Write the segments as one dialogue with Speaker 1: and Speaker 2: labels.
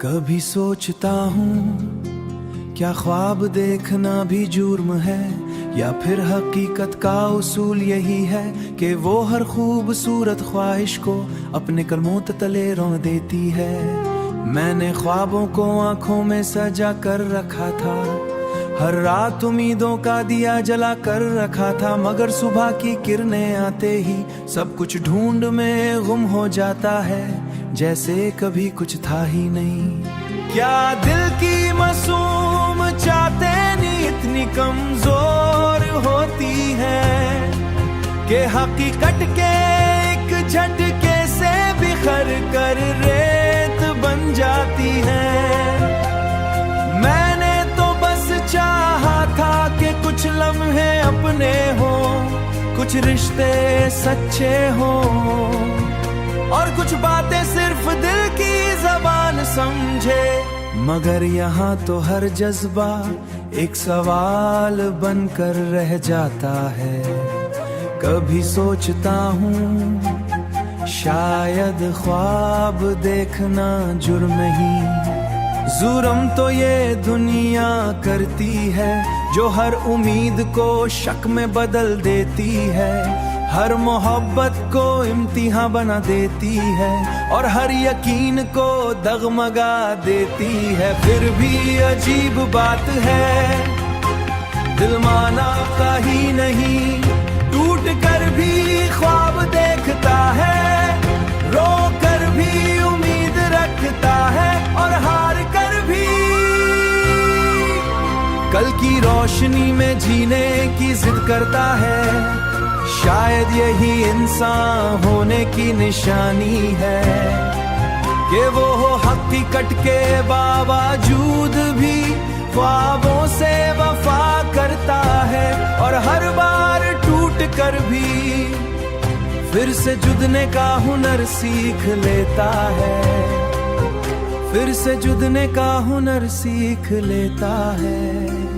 Speaker 1: कभी सोचता हूँ क्या ख्वाब देखना भी जुर्म है, या फिर हकीकत का उसूल यही है कि वो हर खूबसूरत ख्वाहिश को अपने कलमों तले रोन देती है। मैंने ख्वाबों को आंखों में सजा कर रखा था, हर रात उम्मीदों का दिया जला कर रखा था, मगर सुबह की किरणें आते ही सब कुछ ढूंढ में गुम हो जाता है, जैसे कभी कुछ था ही नहीं। क्या दिल की मासूम चाहते नहीं इतनी कमजोर होती है कि हकीकत के एक झटके से बिखर कर रेत बन जाती है। मैंने तो बस चाहा था कि कुछ लम्हे अपने हो, कुछ रिश्ते सच्चे हो, और कुछ बातें सिर्फ दिल की ज़बान समझे। मगर यहाँ तो हर जज्बा एक सवाल बनकर रह जाता है। कभी सोचता हूँ शायद ख्वाब देखना जुर्म ही, जुर्म तो ये दुनिया करती है जो हर उम्मीद को शक में बदल देती है, हर मोहब्बत को इम्तिहान बना देती है, और हर यकीन को दगमगा देती है। फिर भी अजीब बात है, दिल माना का ही नहीं, टूट कर भी ख्वाब देखता है, रो कर भी उम्मीद रखता है, और हार कर भी कल की रोशनी में जीने की जिद करता है। शायद यही इंसान होने की निशानी है कि वो हकीकत के बावजूद भी ख्वाबों से वफा करता है, और हर बार टूट कर भी फिर से जुड़ने का हुनर सीख लेता है, फिर से जुड़ने का हुनर सीख लेता है।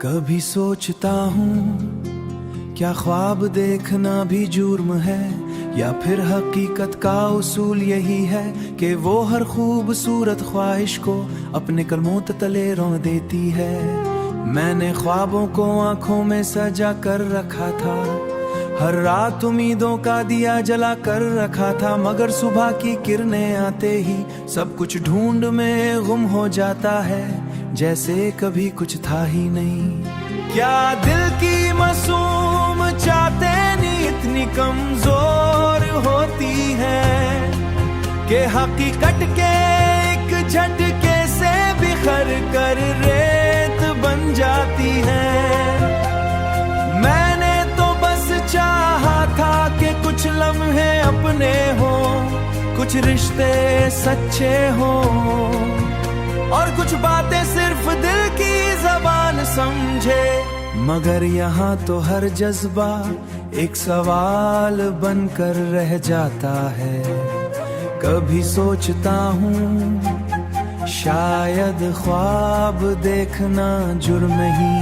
Speaker 1: कभी सोचता हूँ क्या ख्वाब देखना भी जुर्म है, या फिर हकीकत का उसूल यही है कि वो हर खूबसूरत ख्वाहिश को अपने कलमों तले रोन देती है। मैंने ख्वाबों को आंखों में सजा कर रखा था, हर रात उम्मीदों का दिया जला कर रखा था, मगर सुबह की किरणें आते ही सब कुछ ढूंढ में गुम हो जाता है, जैसे कभी कुछ था ही नहीं। क्या दिल की मासूम चाहते नहीं इतनी कमजोर होती है कि हकीकत के एक झटके से बिखर कर रेत बन जाती है। मैंने तो बस चाहा था कि कुछ लम्हे अपने हो, कुछ रिश्ते सच्चे हो, और कुछ बातें सिर्फ दिल की ज़बान समझे। मगर यहाँ तो हर जज्बा एक सवाल बनकर रह जाता है। कभी सोचता हूँ शायद ख्वाब देखना जुर्म ही,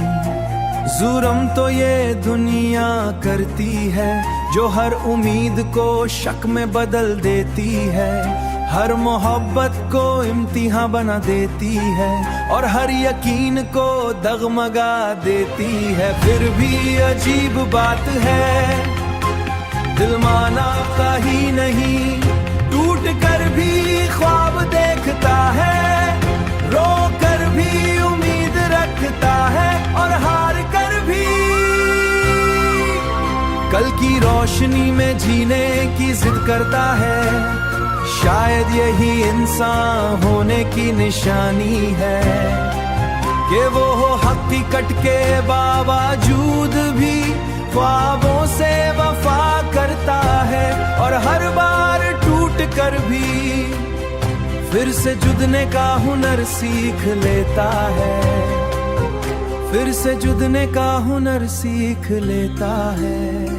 Speaker 1: जुर्म तो ये दुनिया करती है जो हर उम्मीद को शक में बदल देती है, हर मोहब्बत को इम्तिहान बना देती है, और हर यकीन को दगमगा देती है। फिर भी अजीब बात है, दिल माना का ही नहीं, टूट कर भी ख्वाब देखता है, रो कर भी उम्मीद रखता है, और हार कर भी कल की रोशनी में जीने की जिद करता है। शायद यही इंसान होने की निशानी है कि वो हकीकत के बावजूद भी ख्वाबों से वफा करता है, और हर बार टूट कर भी फिर से जुदने का हुनर सीख लेता है, फिर से जुदने का हुनर सीख लेता है।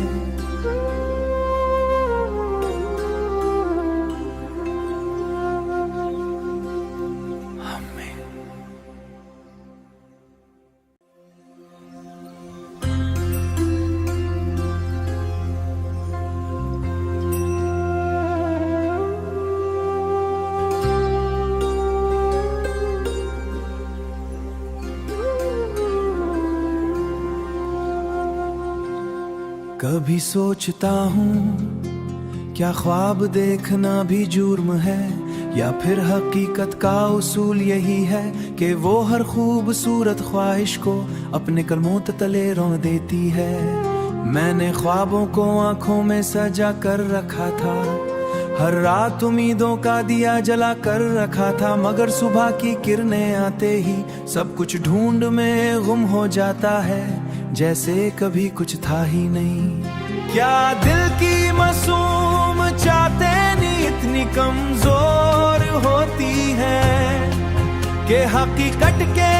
Speaker 1: कभी सोचता हूँ क्या ख्वाब देखना भी जुर्म है, या फिर हकीकत का उसूल यही है कि वो हर खूबसूरत ख्वाहिश को अपने कलमों तले रोन देती है। मैंने ख्वाबों को आंखों में सजा कर रखा था, हर रात उम्मीदों का दिया जला कर रखा था, मगर सुबह की किरणें आते ही सब कुछ ढूंढ में गुम हो जाता है, जैसे कभी कुछ था ही नहीं। क्या दिल की मासूम चाहते इतनी कमजोर होती है कि हकीकत के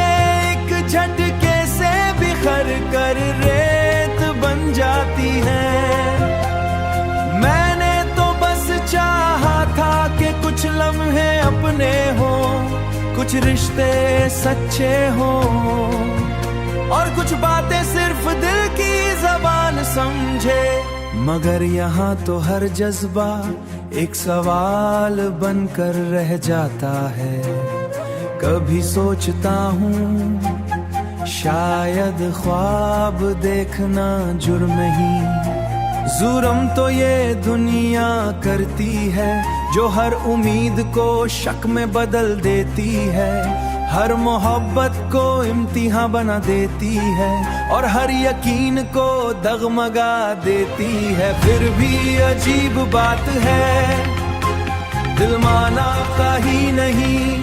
Speaker 1: एक झटके से बिखर कर रेत बन जाती है। मैंने तो बस चाहा था कि कुछ लम्हे अपने हो, कुछ रिश्ते सच्चे हो, और कुछ बातें सिर्फ दिल की ज़बान समझे। मगर यहाँ तो हर जज्बा एक सवाल बनकर रह जाता है। कभी सोचता हूँ शायद ख्वाब देखना जुर्म ही, जुर्म तो ये दुनिया करती है जो हर उम्मीद को शक में बदल देती है, हर मोहब्बत को इम्तिहान बना देती है, और हर यकीन को दगमगा देती है। फिर भी अजीब बात है, दिल माना का ही नहीं,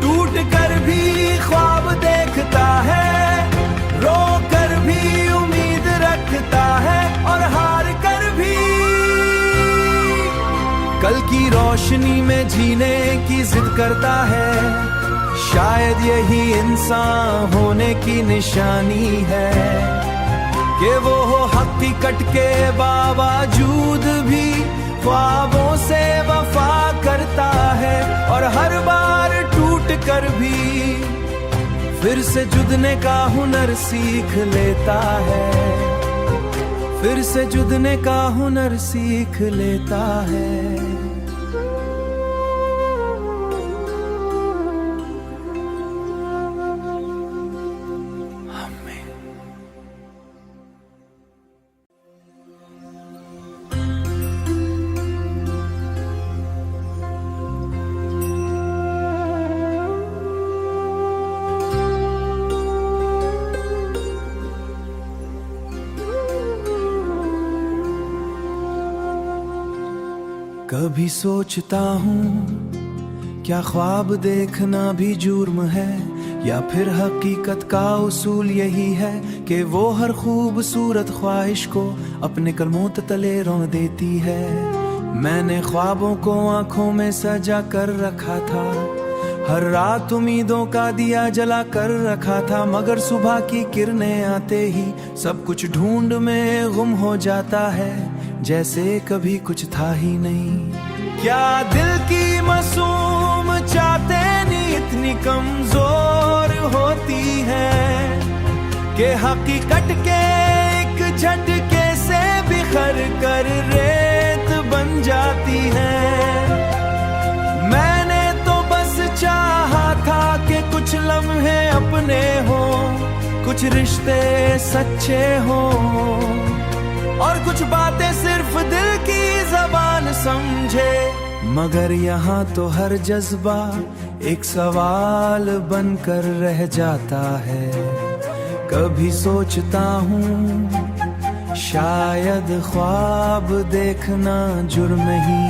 Speaker 1: टूट कर भी ख्वाब देखता है, रो कर भी उम्मीद रखता है, और हार कर भी कल की रोशनी में जीने की जिद करता है। शायद यही इंसान होने की निशानी है कि वो हो हकीकत के बावजूद भी ख्वाबों से वफा करता है, और हर बार टूट कर भी फिर से जुदने का हुनर सीख लेता है, फिर से जुदने का हुनर सीख लेता है। कभी सोचता हूँ क्या ख्वाब देखना भी जुर्म है, या फिर हकीकत का उसूल यही है कि वो हर खूबसूरत ख्वाहिश को अपने कलमों तले रोन देती है। मैंने ख्वाबों को आंखों में सजा कर रखा था, हर रात उम्मीदों का दिया जला कर रखा था, मगर सुबह की किरणें आते ही सब कुछ ढूंढ में गुम हो जाता है, जैसे कभी कुछ था ही नहीं। क्या दिल की मासूम चाहते इतनी कमजोर होती है कि हकीकत के एक झटके से बिखर कर रेत बन जाती है। मैंने तो बस चाहा था कि कुछ लम्हे अपने हो, कुछ रिश्ते सच्चे हो, और कुछ बातें सिर्फ दिल की ज़बान समझे। मगर यहाँ तो हर जज्बा एक सवाल बनकर रह जाता है। कभी सोचता हूँ शायद ख्वाब देखना जुर्म ही,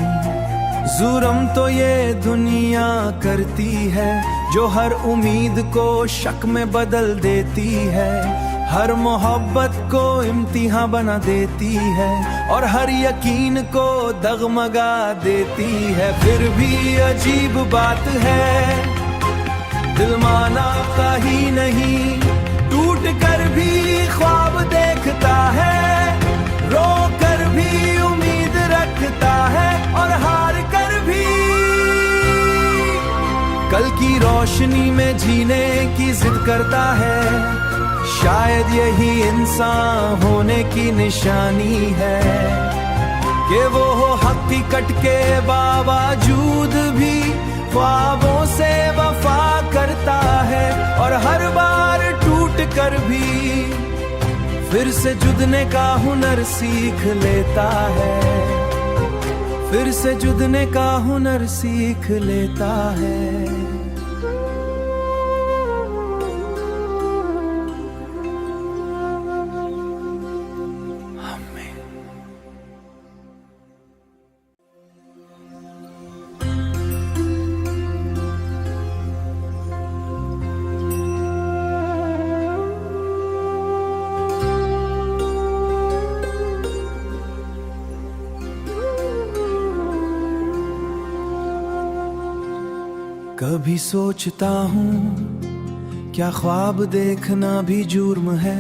Speaker 1: जुर्म तो ये दुनिया करती है जो हर उम्मीद को शक में बदल देती है, हर मोहब्बत को इम्तिहान बना देती है और हर यकीन को डगमगा देती है। फिर भी अजीब बात है, दिल माना का ही नहीं, टूट कर भी ख्वाब देखता है, रो कर भी उम्मीद रखता है और हार कर भी कल की रोशनी में जीने की जिद करता है। शायद यही इंसान होने की निशानी है कि वो हो हकीकत के बावजूद भी ख्वाबों से वफा करता है और हर बार टूट कर भी फिर से जुड़ने का हुनर सीख लेता है, फिर से जुड़ने का हुनर सीख लेता है। कभी सोचता हूँ क्या ख्वाब देखना भी जुर्म है,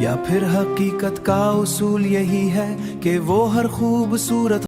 Speaker 1: या फिर हकीकत का उसूल यही है कि वो हर खूबसूरत